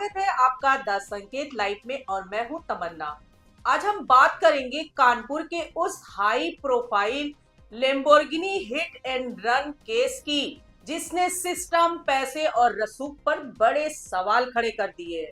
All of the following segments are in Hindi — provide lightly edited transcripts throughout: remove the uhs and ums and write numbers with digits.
स्वागत है आपका द संकेत लाइव में और मैं हूं तमन्ना। आज हम बात करेंगे कानपुर के उस high profile Lamborghini hit and run case की, जिसने सिस्टम, पैसे और रसूख पर बड़े सवाल खड़े कर दिए।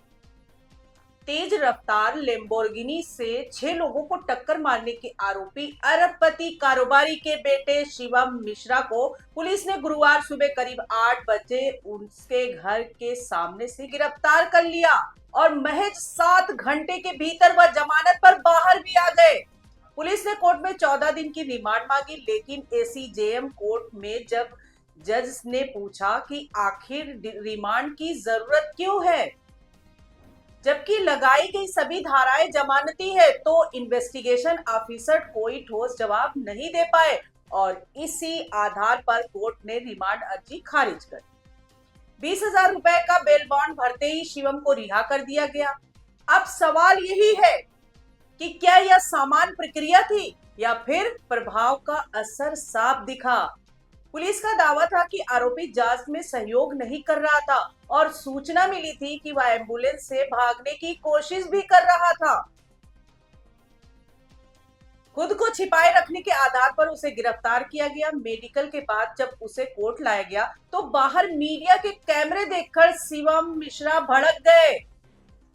तेज रफ्तार लेम्बोर्गिनी से 6 लोगों को टक्कर मारने के आरोपी अरबपति कारोबारी के बेटे शिवम मिश्रा को पुलिस ने गुरुवार सुबह करीब 8 बजे उसके घर के सामने से गिरफ्तार कर लिया और महज 7 घंटे के भीतर वह जमानत पर बाहर भी आ गए। पुलिस ने कोर्ट में 14 दिन की रिमांड मांगी, लेकिन एसीजेएम कोर्ट में जब जज ने पूछा कि आखिर रिमांड की जरूरत क्यों है, जबकि लगाई गई सभी धाराएं जमानती है, तो इन्वेस्टिगेशन ऑफिसर कोई ठोस जवाब नहीं दे पाए और इसी आधार पर कोर्ट ने रिमांड अर्जी खारिज कर 20,000 रुपए का बेल बॉन्ड भरते ही शिवम को रिहा कर दिया गया। अब सवाल यही है कि क्या यह सामान्य प्रक्रिया थी या फिर प्रभाव का असर साफ दिखा। पुलिस का दावा था कि आरोपी जांच में सहयोग नहीं कर रहा था और सूचना मिली थी कि वह एम्बुलेंस से भागने की कोशिश भी कर रहा था। खुद को छिपाए रखने के आधार पर उसे गिरफ्तार किया गया। मेडिकल के बाद जब उसे कोर्ट लाया गया तो बाहर मीडिया के कैमरे देखकर शिवम मिश्रा भड़क गए।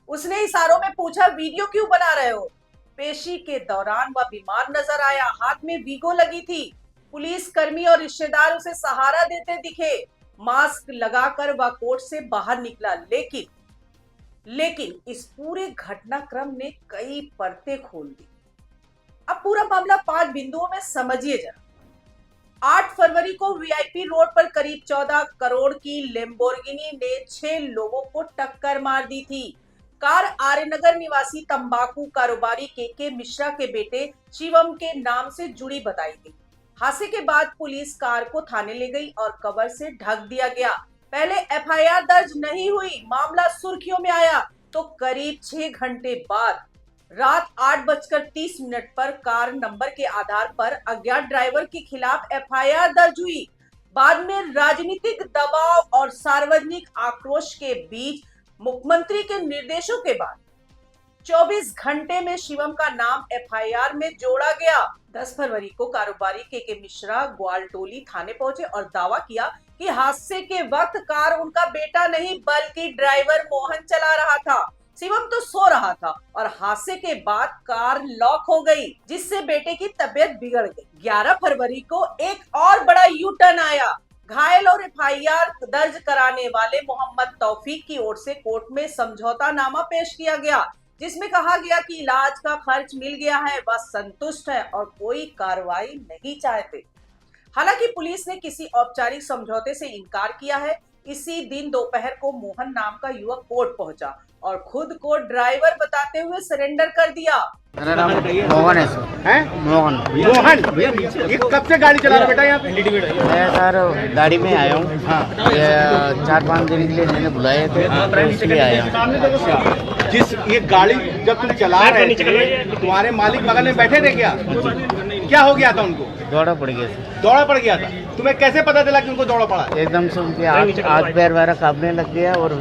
उसने इशारों में पूछा, वीडियो क्यों बना रहे हो। पेशी के दौरान वह बीमार नजर आया, हाथ में वीगो लगी थी। पुलिस कर्मी और रिश्तेदार उसे सहारा देते दिखे। मास्क लगाकर वह कोर्ट से बाहर निकला, लेकिन इस पूरे घटनाक्रम ने कई परतें खोल दी। अब पूरा मामला 5 बिंदुओं में समझिए जरा। 8 फरवरी को वीआईपी रोड पर करीब 14 करोड़ की लेम्बोर्गिनी ने 6 लोगों को टक्कर मार दी थी। कार आर्यनगर निवासी तंबाकू कारोबारी के मिश्रा के बेटे शिवम के नाम से जुड़ी बताई गई। हादसे के बाद पुलिस कार को थाने ले गई और कवर से ढक दिया गया। पहले एफआईआर दर्ज नहीं हुई, मामला सुर्खियों में आया तो करीब 6 घंटे बाद रात 8:30 पर कार नंबर के आधार पर अज्ञात ड्राइवर के खिलाफ एफआईआर दर्ज हुई। बाद में राजनीतिक दबाव और सार्वजनिक आक्रोश के बीच मुख्यमंत्री के निर्देशों के बाद 24 घंटे में शिवम का नाम एफआईआर में जोड़ा गया। 10 फरवरी को कारोबारी के मिश्रा ग्वालटोली थाने पहुंचे और दावा किया कि हादसे के वक्त कार उनका बेटा नहीं बल्कि ड्राइवर मोहन चला रहा था। शिवम तो सो रहा था और हादसे के बाद कार लॉक हो गई, जिससे बेटे की तबीयत बिगड़ गई। 11 फरवरी को एक और बड़ा यू टर्न आया। घायल और एफआईआर दर्ज कराने वाले मोहम्मद तौफीक की ओर से कोर्ट में समझौता नामा पेश किया गया, जिसमें कहा गया कि इलाज का खर्च मिल गया है, वह संतुष्ट है और कोई कार्रवाई नहीं चाहते। हालांकि पुलिस ने किसी औपचारिक समझौते से इनकार किया है। इसी दिन दोपहर को मोहन नाम का युवक कोर्ट पहुंचा और खुद को ड्राइवर बताते हुए सरेंडर कर दिया। मेरा नाम मोहन है सर। हैं? मोहन। मोहन, ये कब से गाड़ी चला रहा बेटा यहाँ पे? मैं सर गाड़ी में आया हूँ। हाँ। 4-5 दिन के लिए मैंने बुलाए थे, तो इसलिए आया हूँ। जिस ये गाड़ी जब तुम चला रहे थे, तुम्हारे मालिक बगल में बैठे थे क्या हो गया था उनको? दौड़ा पड़ गया सर। दौड़ा पड़ गया था। तुम्हें कैसे पता चला कि उनको दौड़ा पड़ा? एकदम से उनके हाथ पैर वगैरह कांपने लग गया और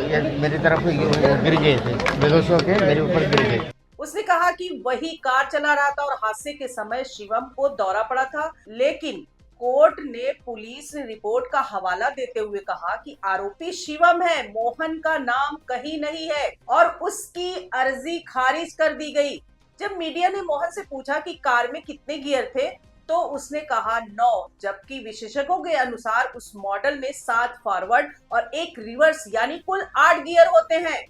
ये मेरी तरफ गिर गए थे, बेहोश होके मेरे ऊपर गिर गए। उसने कहा कि वही कार चला रहा था और हादसे के समय शिवम को दौरा पड़ा था, लेकिन कोर्ट ने पुलिस रिपोर्ट का हवाला देते हुए कहा कि आरोपी शिवम है, मोहन का नाम कहीं नहीं है और उसकी अर्जी खारिज कर दी गई। जब मीडिया ने मोहन से पूछा कि कार में कितने गियर थे, तो उसने कहा 9, जबकि विशेषज्ञों के अनुसार उस मॉडल में 7 फॉरवर्ड और 1 रिवर्स यानी कुल 8 गियर होते हैं।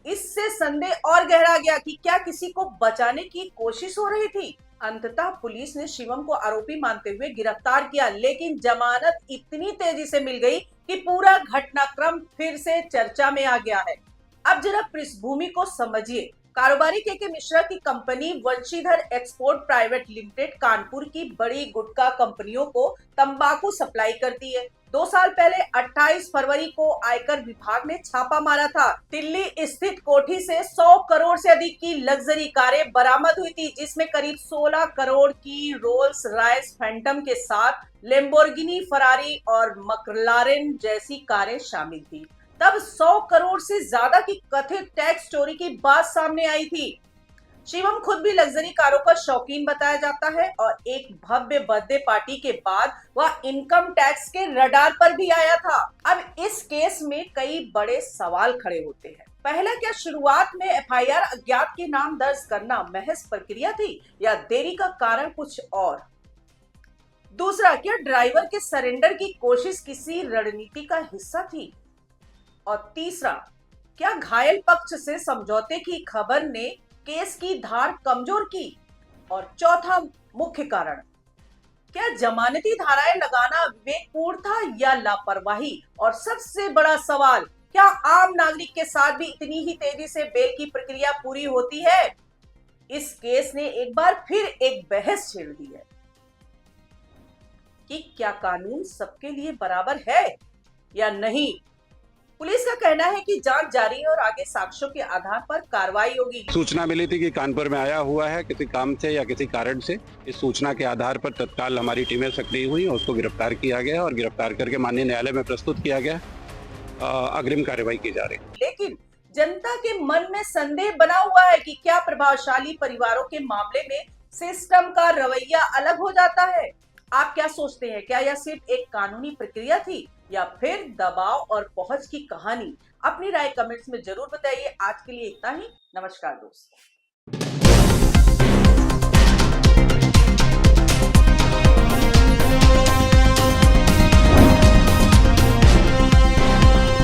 इससे संदेह और गहरा गया कि क्या किसी को बचाने की कोशिश हो रही थी। अंततः पुलिस ने शिवम को आरोपी मानते हुए गिरफ्तार किया, लेकिन जमानत इतनी तेजी से मिल गई कि पूरा घटनाक्रम फिर से चर्चा में आ गया है। अब जरा पृष्ठभूमि को समझिए। कारोबारी के मिश्रा की company Vanshidhar export private limited Kanpur की बड़ी गुटखा कंपनियों को तंबाकू सप्लाई करती है। 2 साल पहले 28 फरवरी को आयकर विभाग ने छापा मारा था। दिल्ली स्थित कोठी से 100 करोड़ से अधिक की लग्जरी कारें बरामद हुई थी, जिसमें करीब 16 करोड़ की रोल्स रॉयस फैंटम के साथ लेम्बोर्गिनी, फरारी और मकलारेन जैसी कारें शामिल थी। तब 100 करोड़ से ज्यादा की कथित टैक्स चोरी की बात सामने आई थी। शिवम खुद भी लग्जरी कारों का शौकीन बताया जाता है और एक भव्य बर्थडे पार्टी के बाद वह इनकम टैक्स के रडार पर भी आया था। अब इस केस में कई बड़े सवाल खड़े होते हैं। पहला, क्या शुरुआत में एफआईआर अज्ञात के नाम दर्ज करना महज प्रक्रिया थी या देरी का कारण कुछ और? दूसरा, क्या ड्राइवर के सरेंडर की कोशिश किसी रणनीति का हिस्सा थी? और तीसरा, क्या घायल पक्ष से समझौते की खबर ने केस की धार कमजोर की? और चौथा मुख्य कारण, क्या जमानती धाराएं लगाना विवेकपूर्ण था या लापरवाही? और सबसे बड़ा सवाल, क्या आम नागरिक के साथ भी इतनी ही तेजी से बेल की प्रक्रिया पूरी होती है? इस केस ने एक बार फिर एक बहस छेड़ दी है कि क्या कानून सबके लिए बराबर है या नहीं। पुलिस का कहना है कि जांच जारी है और आगे साक्ष्यों के आधार पर कार्रवाई होगी। सूचना मिली थी कि कानपुर में आया हुआ है किसी काम से या किसी कारण से। इस सूचना के आधार पर तत्काल हमारी टीमें सक्रिय हुई और उसको गिरफ्तार किया गया और गिरफ्तार करके माननीय न्यायालय में प्रस्तुत किया गया। अग्रिम कार्रवाई की जा रही है। लेकिन जनता के मन में संदेह बना हुआ है कि क्या प्रभावशाली परिवारों के मामले में सिस्टम का रवैया अलग हो जाता है। आप क्या सोचते हैं? क्या यह सिर्फ एक कानूनी प्रक्रिया थी या फिर दबाव और पहुंच की कहानी? अपनी राय कमेंट्स में जरूर बताइए। आज के लिए इतना ही। नमस्कार दोस्तों।